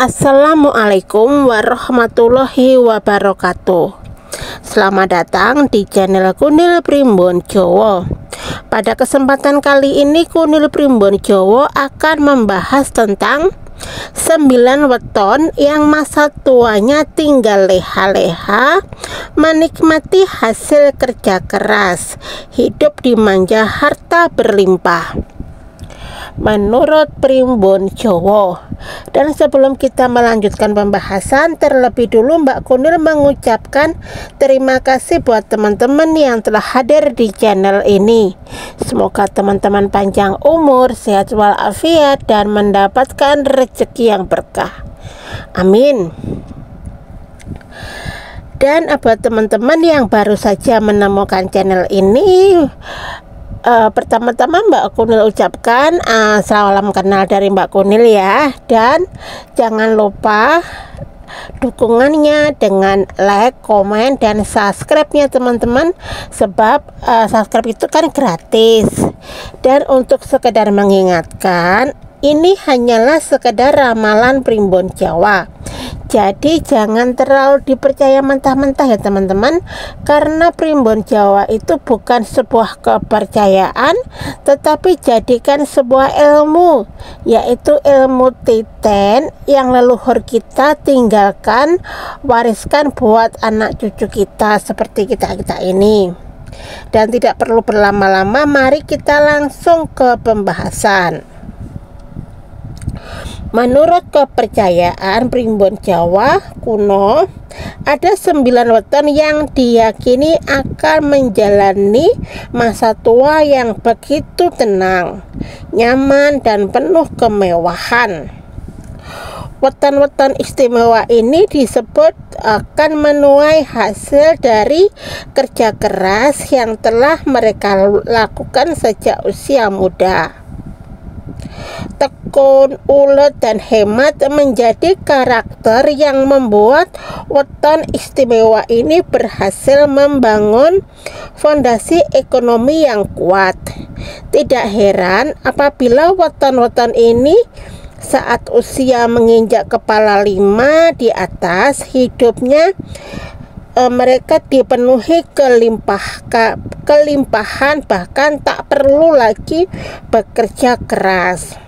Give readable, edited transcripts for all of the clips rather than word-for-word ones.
Assalamualaikum warahmatullahi wabarakatuh. Selamat datang di channel Kunil Primbon Jowo. Pada kesempatan kali ini Kunil Primbon Jowo akan membahas tentang 9 weton yang masa tuanya tinggal leha-leha, menikmati hasil kerja keras, hidup dimanja harta berlimpah menurut Primbon Jowo. Dan sebelum kita melanjutkan pembahasan, terlebih dulu Mbak Kunil mengucapkan terima kasih buat teman-teman yang telah hadir di channel ini. Semoga teman-teman panjang umur, sehat walafiat, dan mendapatkan rezeki yang berkah. Amin. Dan buat teman-teman yang baru saja menemukan channel ini, pertama-tama Mbak Kunil ucapkan salam kenal dari Mbak Kunil ya. Dan jangan lupa dukungannya dengan like, komen, dan subscribe-nya teman-teman. Sebab subscribe itu kan gratis. Dan untuk sekedar mengingatkan, ini hanyalah sekedar ramalan Primbon Jawa. Jadi jangan terlalu dipercaya mentah-mentah ya teman-teman, karena Primbon Jawa itu bukan sebuah kepercayaan, tetapi jadikan sebuah ilmu, yaitu ilmu titen yang leluhur kita tinggalkan, wariskan buat anak cucu kita seperti kita ini. Dan tidak perlu berlama-lama, mari kita langsung ke pembahasan. Menurut kepercayaan Primbon Jawa kuno, ada 9 weton yang diyakini akan menjalani masa tua yang begitu tenang, nyaman, dan penuh kemewahan. Weton-weton istimewa ini disebut akan menuai hasil dari kerja keras yang telah mereka lakukan sejak usia muda. Tekun, ulet, dan hemat menjadi karakter yang membuat weton istimewa ini berhasil membangun fondasi ekonomi yang kuat. Tidak heran apabila weton-weton ini saat usia menginjak kepala 5 di atas, hidupnya mereka dipenuhi kelimpahan, bahkan tak perlu lagi bekerja keras.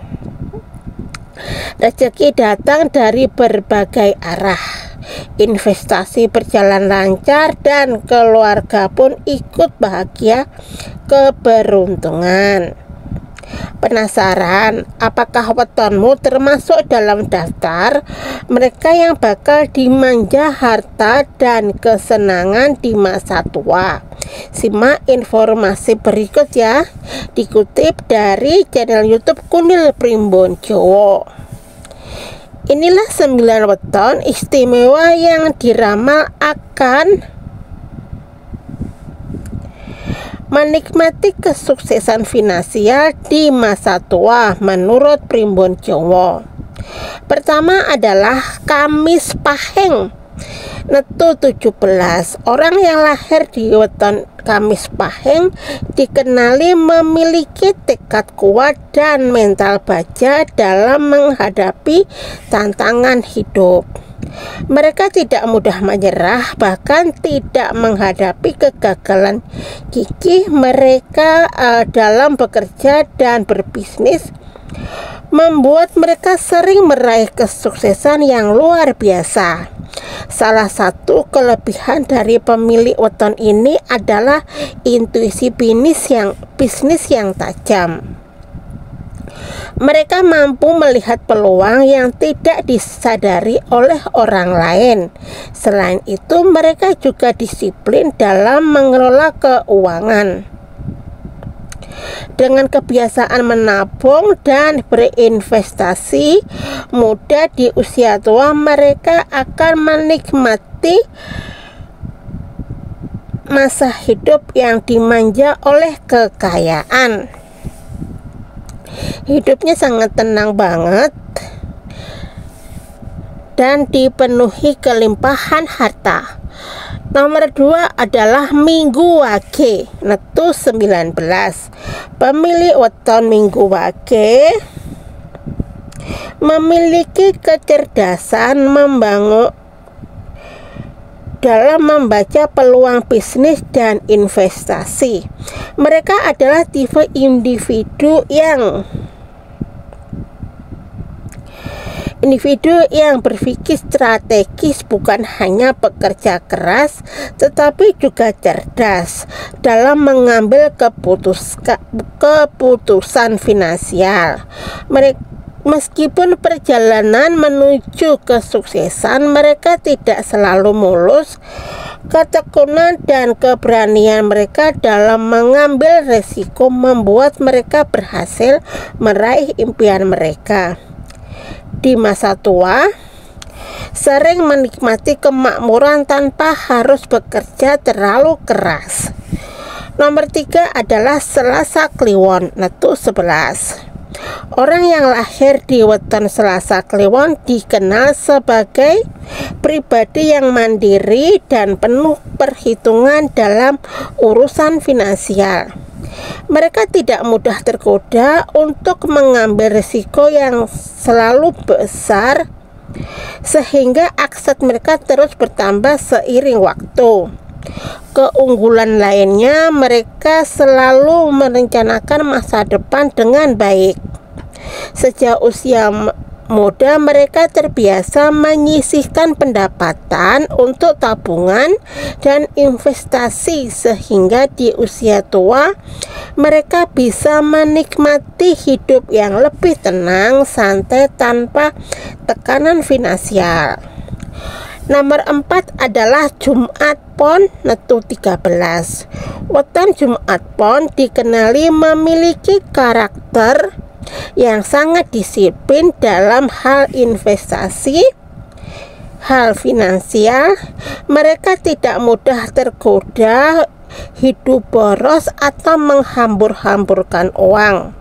Rezeki datang dari berbagai arah, investasi berjalan lancar, dan keluarga pun ikut bahagia keberuntungan. Penasaran apakah wetonmu termasuk dalam daftar mereka yang bakal dimanja harta dan kesenangan di masa tua? Simak informasi berikut ya, dikutip dari channel YouTube Kunil Primbon Jowo. Inilah 9 weton istimewa yang diramal akan menikmati kesuksesan finansial di masa tua menurut Primbon Jowo. Pertama adalah Kamis Pahing, Netu 17. Orang yang lahir di weton Kamis Pahing dikenali memiliki tekad kuat dan mental baja dalam menghadapi tantangan hidup. Mereka tidak mudah menyerah, bahkan tidak menghadapi kegagalan gigih. Mereka dalam bekerja dan berbisnis membuat mereka sering meraih kesuksesan yang luar biasa. Salah satu kelebihan dari pemilik weton ini adalah intuisi bisnis yang tajam. Mereka mampu melihat peluang yang tidak disadari oleh orang lain. Selain itu, mereka juga disiplin dalam mengelola keuangan. Dengan kebiasaan menabung dan berinvestasi muda di usia tua, mereka akan menikmati masa hidup yang dimanja oleh kekayaan. Hidupnya sangat tenang banget dan dipenuhi kelimpahan harta. Nomor 2 adalah Minggu Wage, Netu 19. Pemilik weton Minggu Wage memiliki kecerdasan dalam membaca peluang bisnis dan investasi. Mereka adalah tipe individu yang berpikir strategis, bukan hanya bekerja keras tetapi juga cerdas dalam mengambil keputusan finansial. Meskipun perjalanan menuju kesuksesan mereka tidak selalu mulus, ketekunan dan keberanian mereka dalam mengambil resiko membuat mereka berhasil meraih impian mereka. Di masa tua, sering menikmati kemakmuran tanpa harus bekerja terlalu keras. Nomor 3 adalah Selasa Kliwon, Netu 11. Orang yang lahir di weton Selasa Kliwon dikenal sebagai pribadi yang mandiri dan penuh perhitungan dalam urusan finansial. Mereka tidak mudah tergoda untuk mengambil risiko yang selalu besar, sehingga aset mereka terus bertambah seiring waktu. Keunggulan lainnya, mereka selalu merencanakan masa depan dengan baik. Sejak usia muda mereka terbiasa menyisihkan pendapatan untuk tabungan dan investasi, sehingga di usia tua mereka bisa menikmati hidup yang lebih tenang, santai, tanpa tekanan finansial. Nomor 4 adalah Jumat Pon, Netu 13. Weton Jumat Pon dikenali memiliki karakter yang sangat disiplin dalam hal investasi, hal finansial. Mereka tidak mudah tergoda hidup boros atau menghambur-hamburkan uang.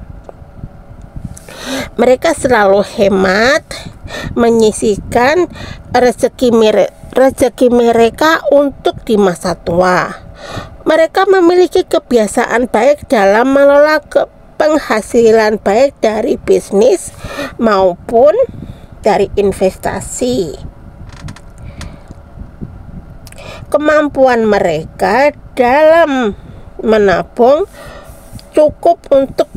Mereka selalu hemat, menyisihkan rezeki mereka untuk di masa tua. Mereka memiliki kebiasaan baik dalam mengelola penghasilan baik dari bisnis maupun dari investasi. Kemampuan mereka dalam menabung cukup untuk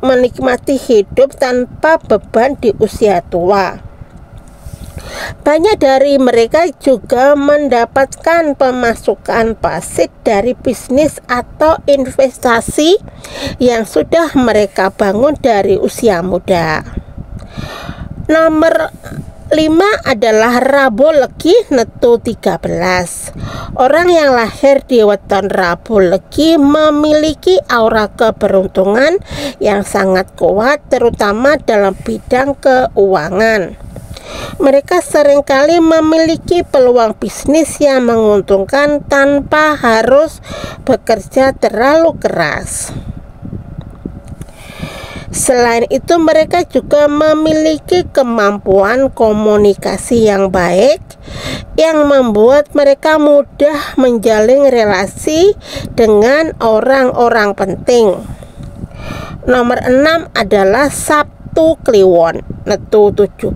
menikmati hidup tanpa beban di usia tua. Banyak dari mereka juga mendapatkan pemasukan pasif dari bisnis atau investasi yang sudah mereka bangun dari usia muda. Nomor 5 adalah Rabu Legi, Netu 13. Orang yang lahir di weton Rabu Legi memiliki aura keberuntungan yang sangat kuat, terutama dalam bidang keuangan. Mereka seringkali memiliki peluang bisnis yang menguntungkan tanpa harus bekerja terlalu keras. Selain itu, mereka juga memiliki kemampuan komunikasi yang baik yang membuat mereka mudah menjalin relasi dengan orang-orang penting. Nomor 6 adalah Sabtu Kliwon, Netu 17.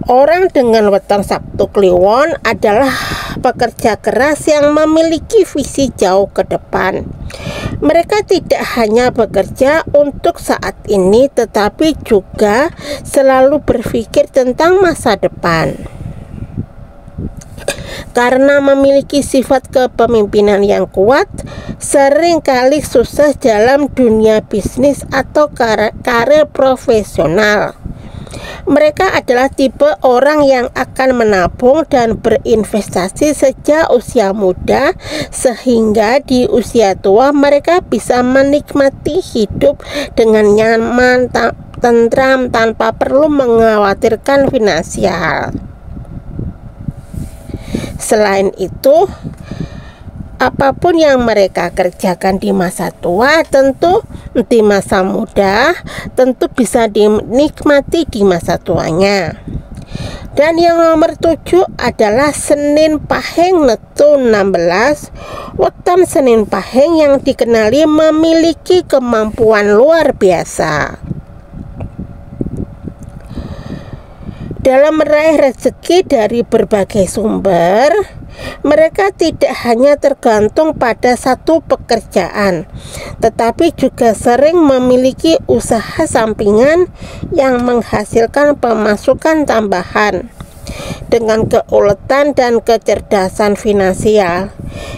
Orang dengan weton Sabtu Kliwon adalah pekerja keras yang memiliki visi jauh ke depan. Mereka tidak hanya bekerja untuk saat ini, tetapi juga selalu berpikir tentang masa depan. Karena memiliki sifat kepemimpinan yang kuat, seringkali sukses dalam dunia bisnis atau karir profesional. Mereka adalah tipe orang yang akan menabung dan berinvestasi sejak usia muda, sehingga di usia tua mereka bisa menikmati hidup dengan nyaman, tentram, tanpa perlu mengkhawatirkan finansial. Selain itu, apapun yang mereka kerjakan di masa tua, tentu di masa muda, tentu bisa dinikmati di masa tuanya. Dan yang nomor 7 adalah Senin Pahing Netu 16. Weton Senin Pahing yang dikenali memiliki kemampuan luar biasa dalam meraih rezeki dari berbagai sumber. Mereka tidak hanya tergantung pada satu pekerjaan, tetapi juga sering memiliki usaha sampingan yang menghasilkan pemasukan tambahan. Dengan keuletan dan kecerdasan finansial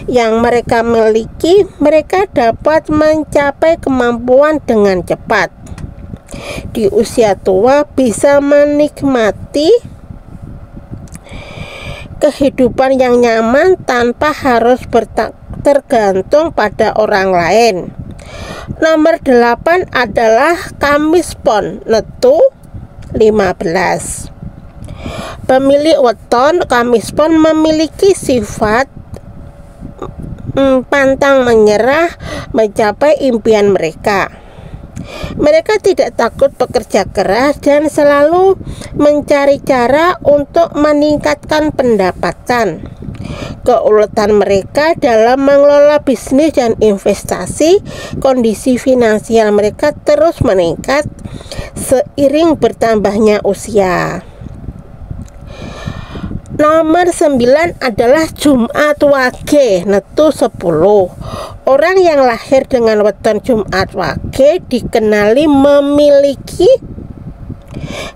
yang mereka miliki, mereka dapat mencapai kemampuan dengan cepat. Di usia tua bisa menikmati kehidupan yang nyaman tanpa harus tergantung pada orang lain. Nomor 8 adalah Kamis Pon Netu 15. Pemilik weton Kamis Pon memiliki sifat pantang menyerah mencapai impian mereka. Mereka tidak takut bekerja keras dan selalu mencari cara untuk meningkatkan pendapatan. Keuletan mereka dalam mengelola bisnis dan investasi, kondisi finansial mereka terus meningkat seiring bertambahnya usia. Nomor 9 adalah Jumat Wage Netu 10. Orang yang lahir dengan weton Jumat Wage dikenali memiliki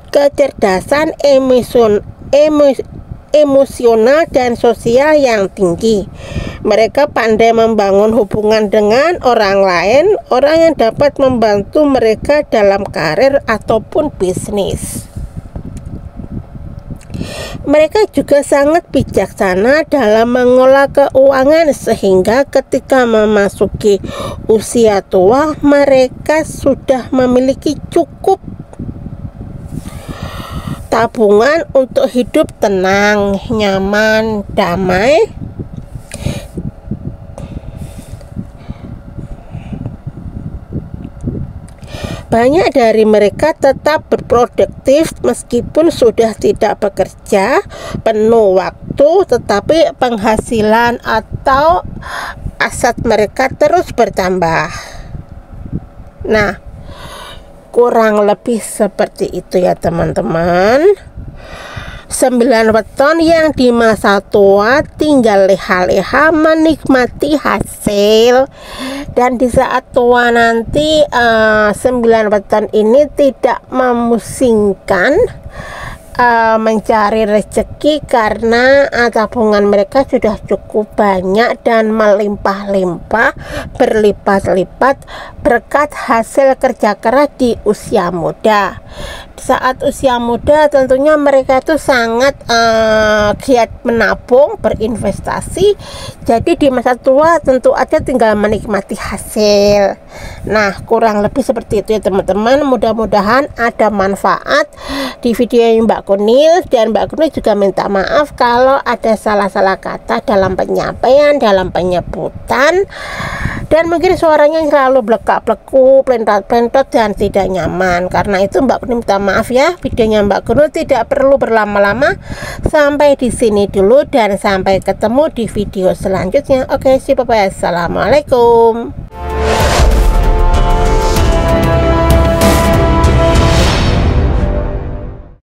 kecerdasan emosional dan sosial yang tinggi. Mereka pandai membangun hubungan dengan orang lain, orang yang dapat membantu mereka dalam karir ataupun bisnis. Mereka juga sangat bijaksana dalam mengelola keuangan sehingga ketika memasuki usia tua mereka sudah memiliki cukup tabungan untuk hidup tenang, nyaman, damai. Banyak dari mereka tetap berproduktif meskipun sudah tidak bekerja penuh waktu, tetapi penghasilan atau aset mereka terus bertambah. Nah, kurang lebih seperti itu ya teman-teman. 9 weton yang di masa tua tinggal leha-leha menikmati hasil, dan di saat tua nanti 9 weton ini tidak memusingkan mencari rezeki karena tabungan mereka sudah cukup banyak dan melimpah-limpah, berlipat-lipat berkat hasil kerja keras di usia muda. Saat usia muda tentunya mereka itu sangat giat menabung, berinvestasi. Jadi di masa tua tentu aja tinggal menikmati hasil. Nah, kurang lebih seperti itu ya teman-teman. Mudah-mudahan ada manfaat di video yang Mbak Kunil, dan Mbak Kunil juga minta maaf kalau ada salah-salah kata dalam penyampaian, dalam penyebutan, dan mungkin suaranya selalu blekak-bleku, plentot-plentot dan tidak nyaman. Karena itu Mbak Kunil minta maaf ya. Videonya Mbak Kunil tidak perlu berlama-lama. Sampai di sini dulu dan sampai ketemu di video selanjutnya. Oke, bye-bye. Assalamualaikum.